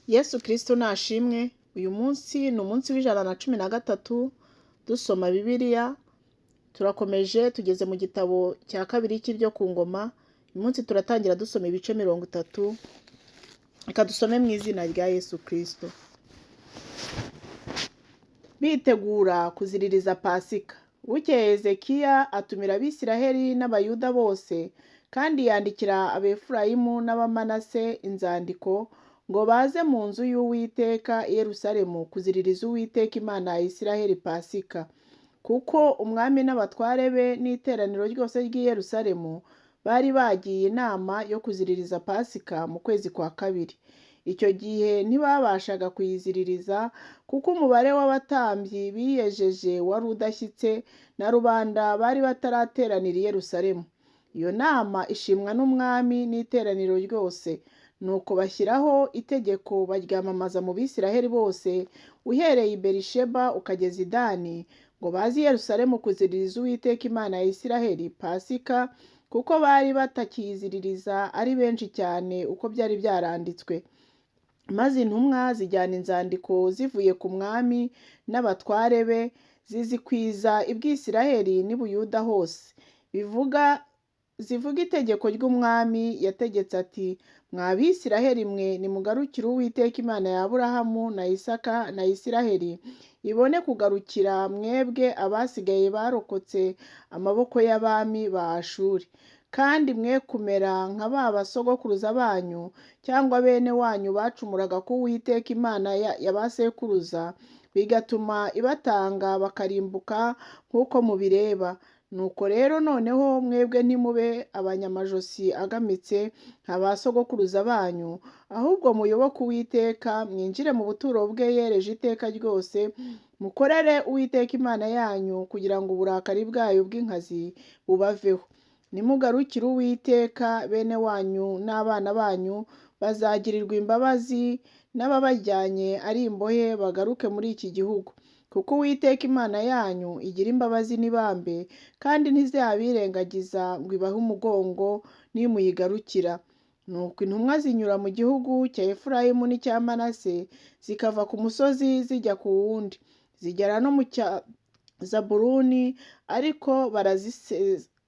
Yesu Kristo nashimwe, uyu munsi ni umunsi w'113 dusoma Bibiliya, turakomeje tugeze mu gitabo cya kabiri cy'iryo ku ngoma, uyu munsi turatangira dusoma ibice 30, reka dusome mu izina rya Yesu Kristo. Bitegura kuziririza Pasika. Bukeye Hezekiya atumira Abisiraheli n'Abayuda bose, kandi yandikira Abefurayimu n'Abamanase inzandiko ngo baze mu nzu y'Uwiteka i Yerusalemu kuziririza Uwiteka Imana ya Isiraheli Pasika, kuko umwami n'abatware be n'iteraniro ryose ry'i Yerusalemu bari bagiye inama yo kuziririza Pasika mu kwezi kwa kabiri. Icyo gihe ntibabashaga kuyiziririza kuko umubare w'abatambyi biyejeje wari udashyitse na rubanda bari batarateranira i Yerusalemu. Iyo nama ishimwa n'umwami n'iteraniro ryose, nuko bashyiraho itegeko baryamamaza mu Bisiraheli bose, uhereye i Berisheba ukageza i Dani, ngo baze i Yerusalemu kuziririza Uwiteka Imana ya Isiraheli Pasika, kuko bari batakiyiziririza ari benshi cyane uko byari byaranditswe. Maze intumwa zijyana inzandiko zivuye ku mwami n'abatware be, zizikwiza i Bwisiraheli n'i Buyuda hose, zivuga itegeko ry'umwami yategetse ati: mwa Bisiraheli mwe, nimugarukire Uwiteka Imana ya Aburahamu na Isaka na Isiraheli, ibone kugarukira mwebwe abasigaye barokotse amaboko y'abami ba Ashuri. Kandi mwe kumera nka ba basogokuruza banyu cyangwa bene wanyu bacumuraga ku Uwiteka Imana ya ba sekuruza, bigatuma ibatanga bakarimbuka nk'uko mubireba. Nuko rero noneho mwebwe ntimube abanyamajosi agamitse nka ba sogokuruza banyu, ahubwo muyoboke Uwiteka, mwinjire mu buturo bwe yereje iteka ryose, mukorere Uwiteka Imana yanyu kugira ngo uburakari bwayo bw'inkazi bubaveho. Nimugarukire Uwiteka, bene wanyu n'abana banyu bazagirirwa imbabazi, n'ababajyanye ari imbohe bagaruke muri iki gihugu, kuko Uwiteka Imana yanyu igira imbabazi n'ibambe, kandi ntizabirengagiza ngo ibahe umugongo nimuyigarukira. Nuko intumwa zinyura mu gihugu cya Efurayimu n'icya Manase, zikava ku musozi zijya ku wundi, zigera no mu cya Zabuloni, ariko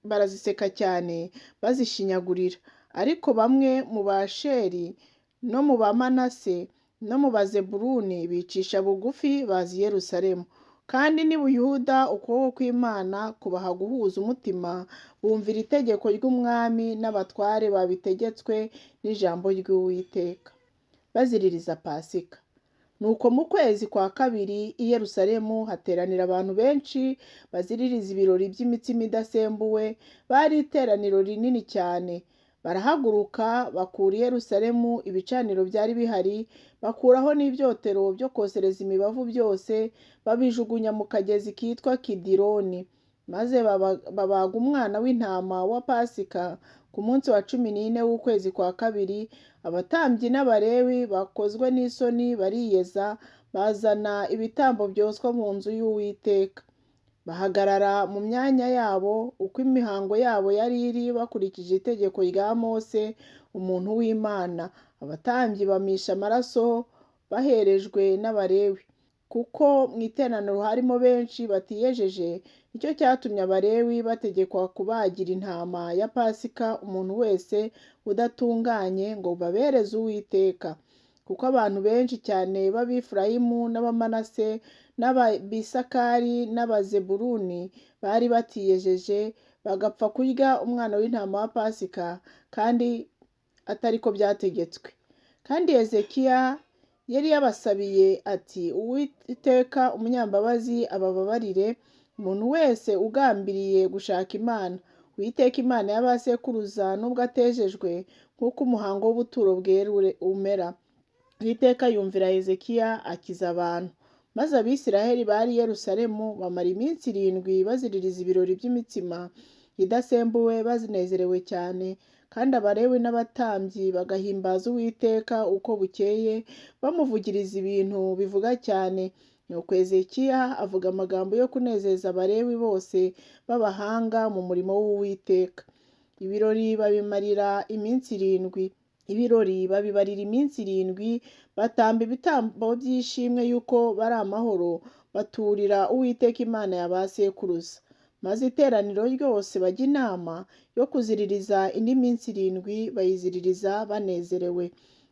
baraziseka cyane bazishinyagurira. Ariko bamwe mu Basheri no mu Bamanase no mu Bazebuluni bicisha bugufi baza i Yerusalemu, kandi n'i Buyuda ukuboko kw'Imana kubaha guhuza umutima, bumvira itegeko ry'umwami n'abatware babitegetswe n'ijambo ry'Uwiteka. Baziririza Pasika. Nuko mu kwezi kwa kabiri i Yerusalemu hateranira abantu benshi baziririza ibirori by'imitsima idasembuwe, bari iteraniro rinini cyane. Barahaguruka bakura i Yerusalemu ibicaniro byari bihari, bakuraho n'ibyotero byo kosereza imibavu byose, babijugunya mu kagezi kitwa Kidironi. Maze babaga umwana w'intama wa Pasika ku munsi wa 14 w'ukwezi kwa kabiri. Abatambyi n'Abalewi bakozwe n'isoni bariyeza, bazana ibitambo byoswa mu nzu y'Uwiteka. Bahagarara mu myanya yabo uko imihango yabo yari iri, bakurikije itegeko rya Mose umuntu w'Imana. Abatambyi bamisha amaraso baherejwe n'Abalewi, kuko mu iteraniro harimo benshi batiyejeje. Nicyo cyatumye Abalewi bategekwa kubagira intama ya Pasika umuntu wese udatunganye, ngo babereze Uwiteka. Kuko abantu benshi cyane b'Abefurayimu n'Abamanase n'Abisakari n'Abazebuluni bari batiyejeje, bagapfa kurya umwana w'intama wa Pasika, kandi atari ko byategetswe. Kandi Hezekiya yari yabasabiye ati: Uwiteka umunyambabazi abababarire umuntu wese ugambiriye gushaka Imana, Uwiteka Imana y'abasekuruza, nubwo atejejwe, nk'uko umuhango w'ubuturo bwera umera. Uwiteka yumvira Hezekiya akiza abantu. Maze Abisiraheli bari i Yerusalemu bamara iminsi 7 baziririza ibirori by'imitsima idasembuwe bazinezerewe cyane, kandi Abalewi n'abatambyi bagahimbaza Uwiteka uko bukeye, bamuvugiriza ibintu bivuga cyane. Nuko Hezekiya avuga amagambo yo kunezeza Abalewi bose b'abahanga mu murimo w'Uwiteka. Ibirori babimarira iminsi 7. ibirori babibarira iminsi 7, batamba ibitambo by'ishimwe yuko bari amahoro, baturira Uwiteka Imana ya ba sekuruza. Maze iteraniro ryose bajya inama yo kuziririza indi minsi 7 bayiziririza banezerewe.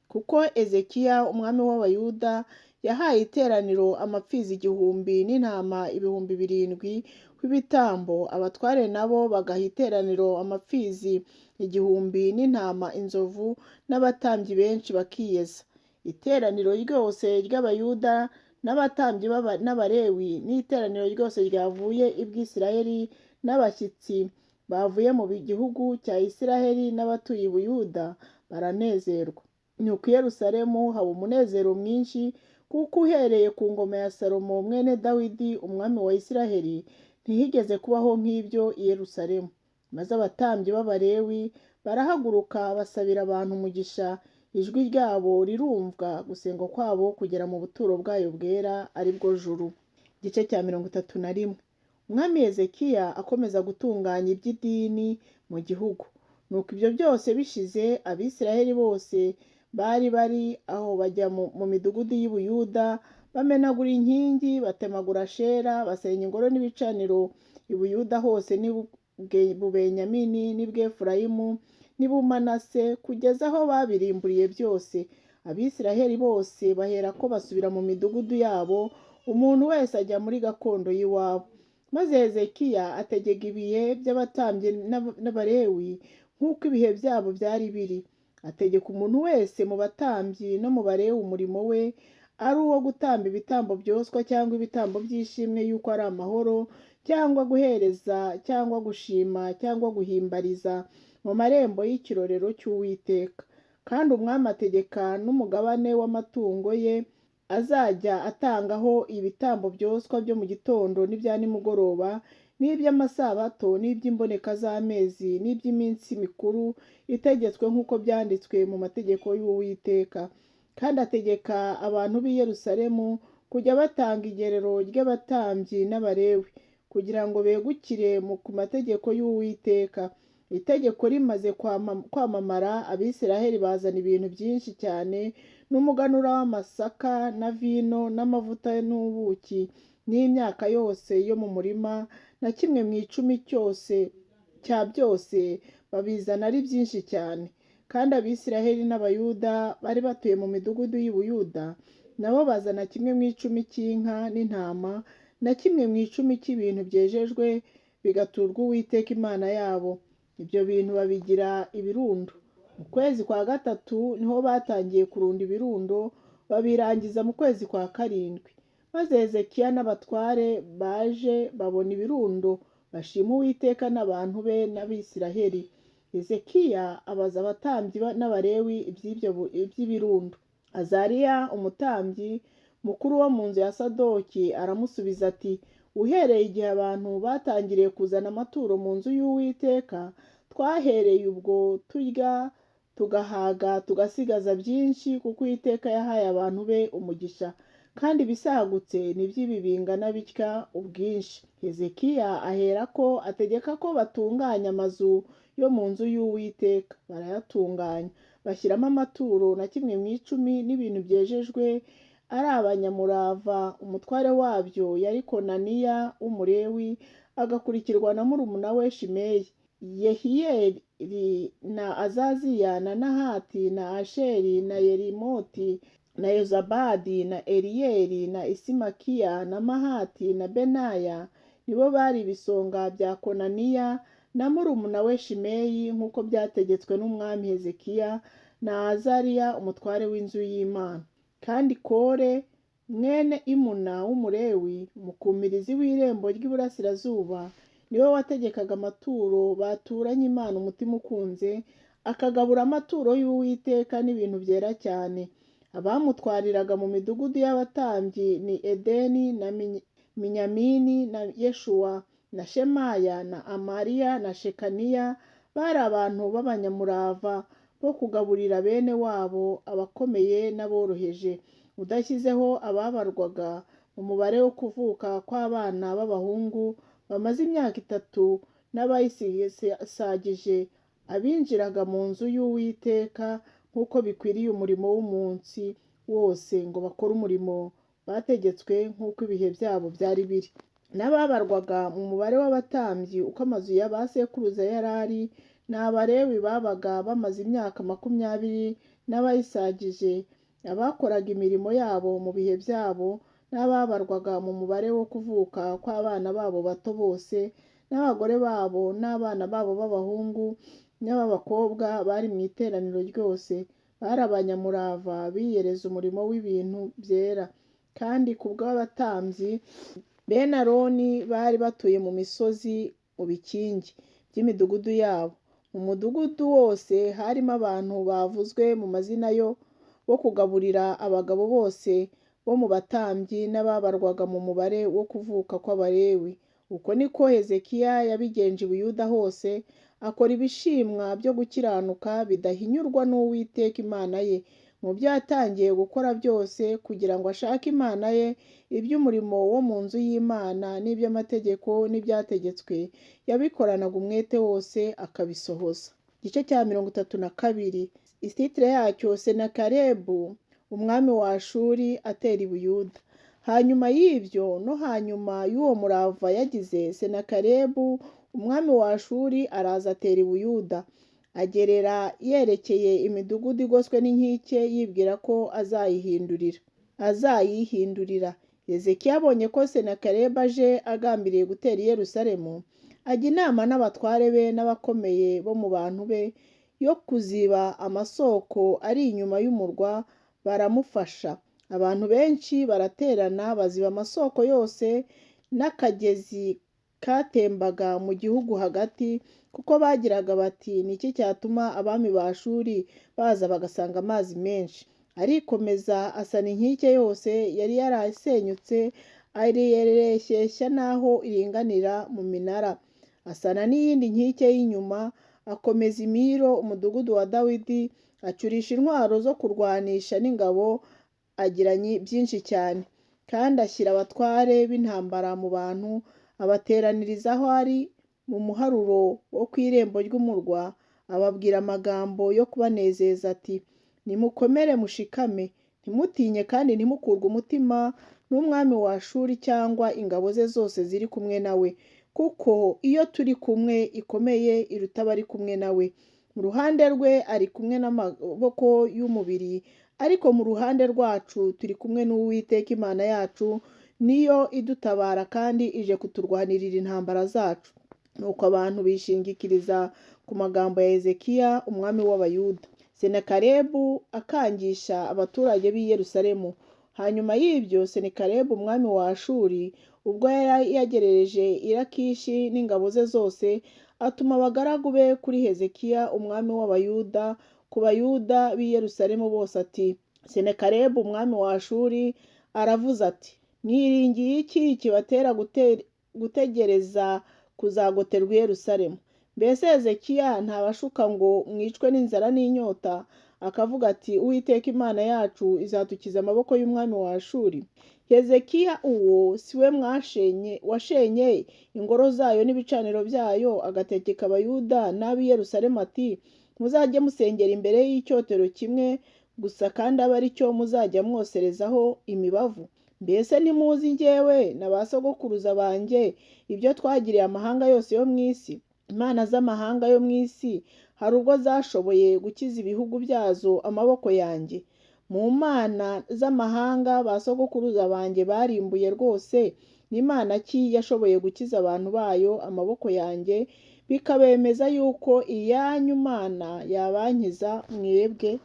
Kuko Ezekiya umwami w'Abayuda yahaye iteraniro amapfizi 1000 n'intama 7,000 kw'ibitambo, abatware nabo bagaha iteraniro amapfizi 1000 n'intama inzovu, n'abatambyi benshi bakiyeza. Iteraniro ryose ry'Abayuda n'abatambyi n'Abalewi n'iteraniro ryose ryavuye i Bwisirayeli n'abashyitsi bavuye mu gihugu cya Isiraheli n'abatuye i Buyuda baranezerwa. Nuko i Yerusalemu haba umunezero mwinshi, kuko uhereye ku ngoma ya Salomo mwene Dawidi umwami wa Isiraheli ntihigeze kubaho nk'ibyo i Yerusalemu. Maze abatambyi b'Abalewi barahaguruka basabira abantu umugisha, ijwi ryabo rirumvwa, gusenga kwabo kugera mu buturo bwayo bwera ari bwo juru. Igice cya 31. Umwami Hezekiya akomeza gutunganya iby'idini mu gihugu. Nuko ibyo byose bishize, Abisiraheli bose bari aho bajya mu midugudu y'i Buyuda, bamenagura inkingi, batemagura Ashera, basenya ingoro n'ibicaniro i Buyuda hose n'i Benyamini n'i Bwefurayimu n'i Bumanase, kugeza aho babirimburiye byose. Abisiraheli bose baherako basubira mu midugudu yabo, umuntu wese ajya muri gakondo y'iwabo. Maze Hezekiya ategeka ibihe by'abatambyi n'Abalewi nk'uko ibihe byabo byari biri. Ategeka umuntu wese mu batambyi no mu Balewi umurimo we, ari uwo gutamba ibitambo byoswa cyangwa ibitambo by'ishimwe yuko ari amahoro, cyangwa guhereza cyangwa gushima cyangwa guhimbariza mu marembo y'ikirorero cy'Uwiteka. Kandi umwami ategeka n'umugabane w'amatungo ye azajya atangaho ibitambo byoswa byo mu gitondo n'ibya nimugoroba, n'iby'amasabato n'iby'imboneka z'amezi n'iby'iminsi mikuru itegetswe nk'uko byanditswe mu mategeko y'Uwiteka. Kandi ategeka abantu b'i Yerusalemu kujya batanga igerero ry'abatambyi n'Abalewi, kugira ngo begukire ku mategeko y'Uwiteka. Itegeko rimaze kwamamara, Abisiraheli bazana ibintu byinshi cyane, n'umuganura w'amasaka na vino n'amavuta n'ubuki n'imyaka yose yo mu murima, na 1/10 cyose cya byose babizana ari byinshi cyane. Kandi Abisiraheli n'Abayuda bari batuye mu midugudu y'i Buyuda nabo bazana 1/10 cy'inka n'intama, na 1/10 cy'ibintu byejejwe bigaturwa Uwiteka Imana yabo. Ibyo bintu babigira ibirundo. Mu kwezi kwa 3 niho batangiye kurunda ibirundo, babirangiza mu kwezi kwa 7. Maze Hezekiya n'abatware baje babona ibirundo, bashima Uwiteka n'abantu be n'Abisiraheli. Hezekiya abaza abatambyi n'Abalewi iby'ibirundo. Azariya umutambyi mukuru wo mu nzu ya Sadoki aramusubiza ati, uhereye igihe abantu batangiriye kuzana amaturo mu nzu y'Uwiteka, twahereye ubwo turya tugahaga tugasigaza byinshi, kuko Uwiteka yahaye abantu be umugisha, kandi ibisagutse n'iby'ibi bingana bitya ubwinshi. Hezekiya aherako ategeka ko batunganya amazu yo mu nzu y'Uwiteka. Barayatunganya, bashyiramo amaturo na 1/10 n'ibintu byejejwe. Ari abanyamurava, umutware wabyo yari Konaniya w'Umulewi, agakurikirwa na murumuna we Shimeyi. Yehiyeli na Azaziya na Nahati na Asheri na Yerimoti na Yozabadi na Eliyeli na Isimakiya na Mahati na Benaya nibo bari ibisonga bya Konaniya na murumuna we Shimeyi, nk'uko byategetswe n'umwami Hezekiya, na Azariya umutware w'inzu y'Imana. Kandi Kore mwene Imuna w'Umulewi, umukumirizi w'irembo ry'iburasirazuba, niwe wategekaga amaturo baturanye Imana umutima ukunze, akagabura amaturo y'Uwiteka n'ibintu byera cyane. Abamutwariraga mu midugudu y'abatambyi ni Edeni na Minyamini na Yeshuwa na Shemaya na Amariya na Shekaniya. Bari abantu b'abanyamurava bo kugaburira bene wabo, abakomeye n'aboroheje, udashyizeho ababarwaga mu mubare wo kuvuka kw'abana b'abahungu bamaze imyaka 3 n'abayisagije, abinjiraga mu nzu y'Uwiteka nk'uko bikwiriye umurimo w'umunsi wose ngo bakore umurimo bategetswe nk'uko ibihe byabo byari biri. N'ababarwaga mu mubare w'abatambyi uko amazu ya ba sekuruza yari ari, ni Abalewi babaga bamaze imyaka 20 n'abayisagije, abakoraga imirimo yabo mu bihe byabo, n'ababarwaga mu mubare wo kuvuka kw'abana babo bato bose, n'abagore babo n'abana babo b'abahungu n'ab'abakobwa bari mu iteraniro ryose. Bari abanyamurava biyereza umurimo w'ibintu byera. Kandi ku bw'abatambyi bene Aroni bari batuye mu misozi mu bikingi by'imidugudu yabo. Mu mudugudu wose harimo abantu bavuzwe mu mazina yo bo kugaburira abagabo bose bo mu batambyi n'ababarwaga mu mubare wo kuvuka kw'Abalewi. Uko niko Hezekiya yabigenje i Buyuda hose, akora ibishimwa byo gukiranuka bidahinyurwa n'Uwiteka Imana ye. Mu byo yatangiye gukora byose kugira ngo ashake Imana ye, iby'umurimo wo mu nzu y'Imana n'iby'amategeko n'ibyategetswe, yabikoranaga umwete wose akabisohoza. Igice cya 32. Isitire yacyo Senakeribu umwami wa Ashuri atera i Buyuda. Hanyuma y'ibyo no hanyuma y'uwo murava yagize, Senakeribu umwami wa Ashuri araza atera i Buyuda, agerera yerekeye imidugudu igoswe n'inkike, yibwira ko azayihindurira. Hezekiya abonye ko Senakeribu aje agambiriye gutera i Yerusalemu, ajya inama n'abatware be n'abakomeye bo mu bantu be yo kuziba amasoko ari inyuma y'umurwa, baramufasha. Abantu benshi baraterana baziba amasoko yose n'akagezi katembaga mu gihugu hagati, kuko bagiraga bati, ni iki cyatuma abami ba Ashuri baza bagasanga amazi menshi? Arikomeza asana inkike yose yari yarasenyutse, ayireshyeshya n'aho iringanira mu minara. Asana n'iyindi nkike y'inyuma, akomeza imiro umudugudu wa Dawidi, acurisha intwaro zo kurwanisha n'ingabo, agira byinshi cyane. Kandi ashyira abatware b'intambara mu bantu, abateraniriza aho ari mu muharuro wo ku irembo ry'umurwa, ababwira amagambo yo kubanezeza ati, nimukomere mushikame, ntimutinye kandi ntimukurwe umutima n'umwami wa Ashuri cyangwa ingabo ze zose ziri kumwe nawe, kuko iyo turi kumwe ikomeye iruta abari kumwe nawe. Mu ruhande rwe ari kumwe n'amaboko y'umubiri, ariko mu ruhande rwacu turi kumwe n'Uwiteka Imana yacu, niyo idutabara kandi ije kuturwanirira intambara zacu. Nuko abantu bishingikiriza ku magambo ya Hezekiya umwami w'Abayuda. Senakeribu akangisha abaturage b'i Yerusalemu. Hanyuma y'ibyo, Senakeribu umwami wa Ashuri ubwo yari yagerereje i Lakishi n'ingabo ze zose, atuma abagaragu be kuri Hezekiya umwami w'Abayuda, ku Bayuda b'i Yerusalemu bose ati, Senakeribu umwami wa Ashuri aravuze ati, mwiringiye iki kibatera gutegereza kuzagoterwa i Yerusalemu? Mbese Hezekiya ntabashuka ngo mwicwe n'inzara n'inyota, akavuga ati, Uwiteka Imana yacu izatukiza amaboko y'umwami wa Ashuri? Hezekiya uwo si we washenye ingoro zayo n'ibicaniro byayo, agategeka Abayuda n'ab'i Yerusalemu ati, muzajye musengera imbere y'icyotero kimwe gusa, kandi abe ari cyo muzajya mwoserezaho imibavu? Mbese ntimuzi njyewe na ba sogokuruza banjye ibyo twagiriye amahanga yose yo mu isi? Imana z'amahanga yo mu isi hari ubwo zashoboye gukiza ibihugu byazo amaboko yanjye? Mu mana z'amahanga ba sogokuruza banjye barimbuye rwose, n'Imana ki yashoboye gukiza abantu bayo amaboko yanjye, bikabemeza yuko iyanyu Mana yabankiza mwebwe?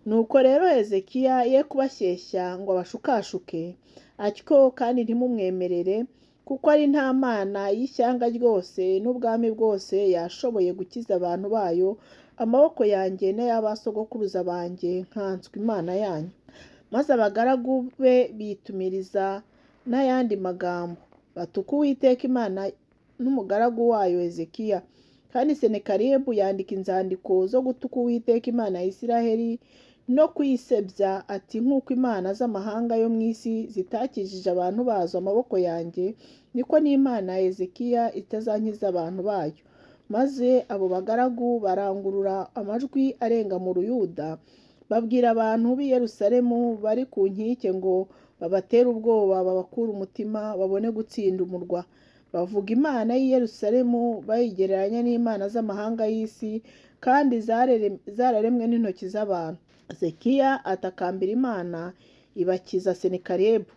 Nuko rero Hezekiya ye kubashyeshya ngo abashukashuke atyo, kandi ntimumwemerere, kuko ari nta mana y'ishyanga ryose n'ubwami bwose yashoboye gukiza abantu bayo amaboko yanjye n'ay'abasogokuruza banjye nkanswe Imana yanyu. Maze abagaragu be bitumiriza n'ayandi magambo, batuka Uwiteka Imana n'umugaragu wayo Hezekiya. Kandi Senakeribu yandika inzandiko zo gutuka Uwiteka Imana ya Isiraheli no kuyisebya ati, nk'uko imana z'amahanga yo mu isi zitakijije abantu bazo amaboko yanjye, niko n'Imana ya Hezekiya itazankiza abantu bayo. Maze abo bagaragu barangurura amajwi arenga mu Ruyuda, babwira abantu b'i Yerusalemu bari ku nkike ngo babatere ubwoba babakure umutima babone gutsinda umurwa. Bavuga Imana y'i Yerusalemu bayigereranya n'imana z'amahanga y'isi kandi zararemwe n'intoki z'abantu. Hezekiya atakambira Imana ibakiza Senakeribu.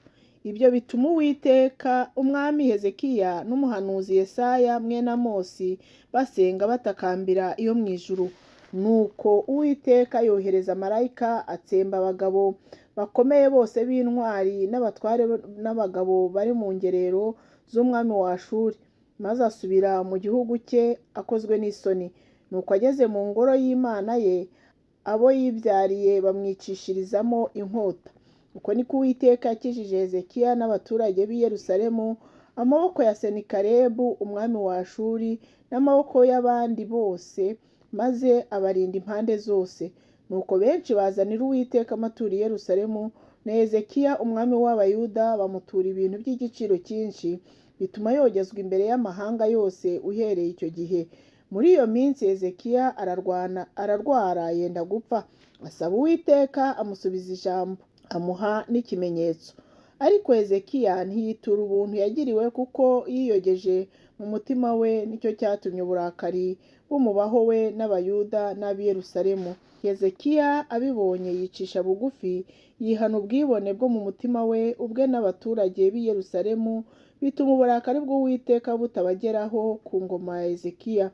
Ibyo bituma Uwiteka, umwami Hezekiya n'umuhanuzi Yesaya mwene Amosi basenga batakambira iyo mu ijuru. Nuko Uwiteka yohereza marayika atsemba abagabo bakomeye bose b'intwari n'abatware n'abagabo bari mu ngerero z'umwami wa Ashuri, maze asubira mu gihugu cye akozwe n'isoni. Nuko ageze mu ngoro y'Imana ye, abo yibyariye bamwicishirizamo inkota. Uko niko Uwiteka yakijije Hezekiya n'abaturage b'i Yerusalemu amaboko ya Senakeribu umwami wa Ashuri n'amaboko y'abandi bose, maze abarinda impande zose. Nuko benshi bazanira Uwiteka amaturo i Yerusalemu, na Hezekiya umwami w'Abayuda bamutura ibintu by'igiciro cyinshi, bituma yogezwa imbere y'amahanga yose uhereye icyo gihe. Muri iyo minsi Hezekiya ararwara yenda gupfa, asaba Uwiteka amusubiza ijambo, amuha n'ikimenyetso. Ariko Hezekiya ntiyitura ubuntu yagiriwe, kuko yiyogeje mu mutima we, nicyo cyatumye uburakari bumubaho we n'Abayuda n'ab'i Yerusalemu. Hezekiya abibonye yicisha bugufi, yihana ubwibone bwo mu mutima we ubwe n'abaturage b'i Yerusalemu, bituma uburakari bw'Uwiteka butabageraho ku ngoma ya Hezekiya.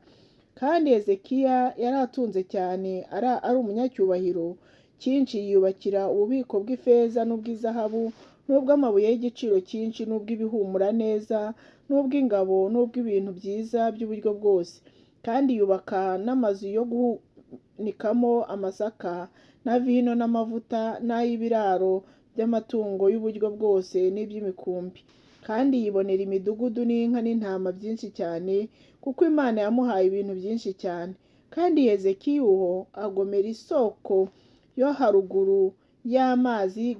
Kandi Hezekiya yari atunze cyane, ari umunyacyubahiro cyinshi, yiyubakira ububiko bw'ifeza n'ubw'izahabu n'ubw'amabuye y'igiciro cyinshi n'ubw'ibihumura neza n'ubw'ingabo n'ubw'ibintu byiza by'uburyo bwose. Kandi yubaka n'amazu yo guhunikamo amasaka na vino n'amavuta n'ay'ibiraro by'amatungo y'uburyo bwose n'iby'imikumbi. Kandi yibonera imidugudu n'inka n'intama byinshi cyane, kuko Imana yamuhaye ibintu byinshi cyane. Kandi Hezekiya uwo agomera isoko yo haruguru y'amazi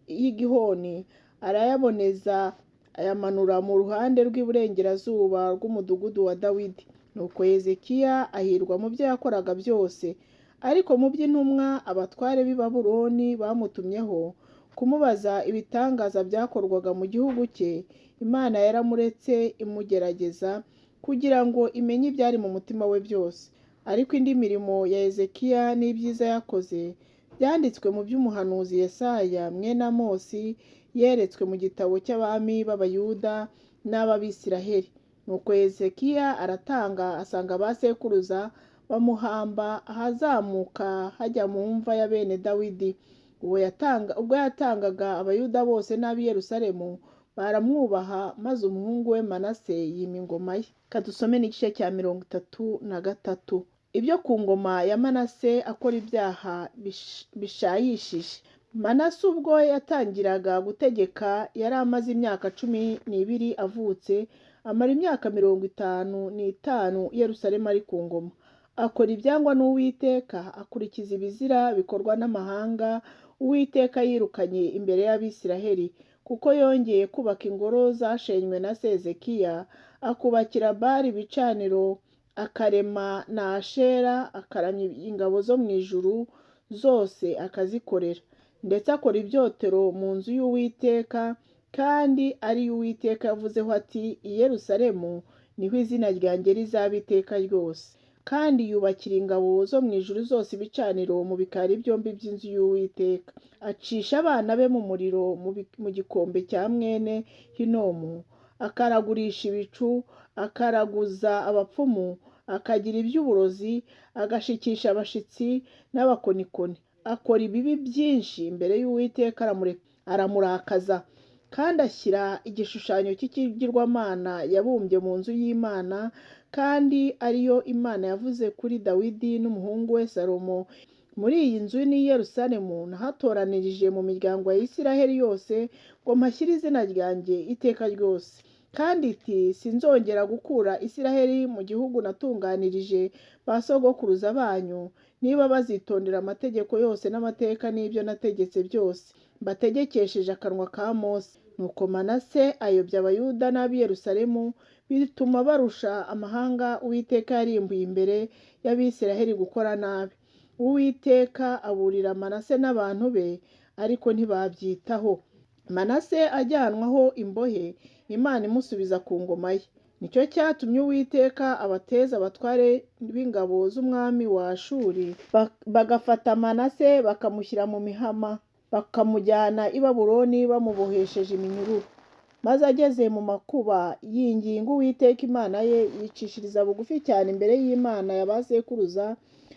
y'i Gihoni, arayaboneza ayamanura mu ruhande rw'iburengerazuba rw'umudugudu wa Dawidi. Nuko Hezekiya ahirwa mu byo yakoraga byose. Ariko mu by'intumwa abatware b'i Babuloni bamutumyeho kumubaza ibitangaza byakorwaga mu gihugu cye, Imana yaramuretse imugerageza kugira ngo imenye ibyari mu mutima we byose. Ariko indi mirimo ya Hezekiya n'ibyiza yakoze byanditswe mu by'umuhanuzi Yesaya mwene Amosi, yeretswe mu gitabo cy'abami b'Abayuda n'ab'Abisiraheli. Nuko Hezekiya aratanga asanga ba sekuruza bamuhamba ahazamuka hajya mu mva ya bene Dawidi. Ubwo yatangaga Abayuda bose n'ab'i Yerusalemu baramwubaha, maze umuhungu we Manase yima ingoma ye. Kadusome n'igice cya 33. Ibyo ku ngoma ya Manase akora ibyaha bishayishije. Manase ubwo yatangiraga gutegeka yari amaze imyaka 12 avutse, amara imyaka 55 i Yerusalemu ari ku ngoma. Akora ibyangwa n'Uwiteka, akurikiza ibizira bikorwa n'amahanga Uwiteka yirukanye imbere y'Abisiraheli, kuko yongeye kubaka ingoro zashenywe na Hezekiya, akubakira Bali ibicaniro, akarema na Ashera, akaramya ingabo zo mu ijuru zose akazikorera. Ndetse akora ibyotero mu nzu y'Uwiteka, kandi ari yo Uwiteka yavuzeho ati, i Yerusalemu niho izina ryanjye rizaba iteka ryose. Kandi yubakira ingabo zo mu ijuru zose ibicaniro mu bikari byombi by'inzu y'Uwiteka. Acisha abana be mu muriro mu gikombe cya mwene Hinomu, akaragurisha ibicu, akaraguza abapfumu, akagira iby'uburozi, agashikisha abashitsi n'abakonikoni. Akora ibibi byinshi imbere y'Uwiteka, aramurakaza. Kandi ashyira igishushanyo cy'ikigirwamana yabumbye mu nzu y'Imana, kandi ariyo Imana yavuze kuri Dawidi n'umuhungu we Salomo. Muri iyi nzu n'i Yerusalemu nahatoranirije mu miryango ya Isiraheli yose ngo mpashyire izina ryanjye iteka ryose. Kandi iti, sinzongera gukura Isiraheli mu gihugu natunganirije ba sogokuruza banyu, niba bazitondera amategeko yose n'amateka n'ibyo nategetse byose mbategekesheje akanwa ka Mose. Nuko Manase ayobya Abayuda n'ab'i Yerusalemu, bituma barusha amahanga Uwiteka yarimbuye imbere y'Abisiraheli gukora nabi. Uwiteka aburira Manase n'abantu be, ariko ntibabyitaho. Manase ajyanwaho imbohe, Imana imusubiza ku ngoma ye. Nicyo cyatumye Uwiteka abateza abatware b'ingabo z'umwami wa Ashuri, bagafata Manase bakamushyira mu mihama, bakamujyana i Babuloni bamubohesheje iminyururu. Maze ageze mu makuba, yinginga Uwiteka Imana ye, yicishiriza bugufi cyane imbere y'Imana ya ba sekuruza,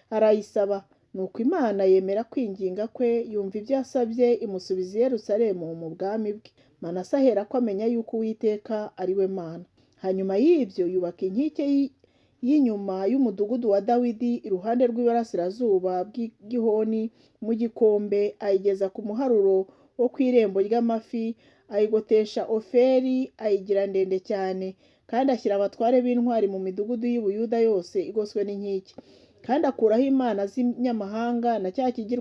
arayisaba. Nuko Imana yemera kwinginga kwe, yumva ibyo yasabye, imusubiza i Yerusalemu mu bwami bwe. Manase aherako amenya yuko Uwiteka ari we Mana. Hanyuma y'ibyo yubaka inkike y'inyuma y'umudugudu wa Dawidi iruhande rw'iburasirazuba bw'Igihoni mu gikombe, ayigeza ku muharuro wo ku irembo ry'amafi, ayigotesha Ofeli, ayigira ndende cyane, kandi ashyira abatware b'intwari mu midugudu y'i Buyuda yose igoswe n'inkike. Kandi akuraho imana z'inyamahanga na cya kigirwa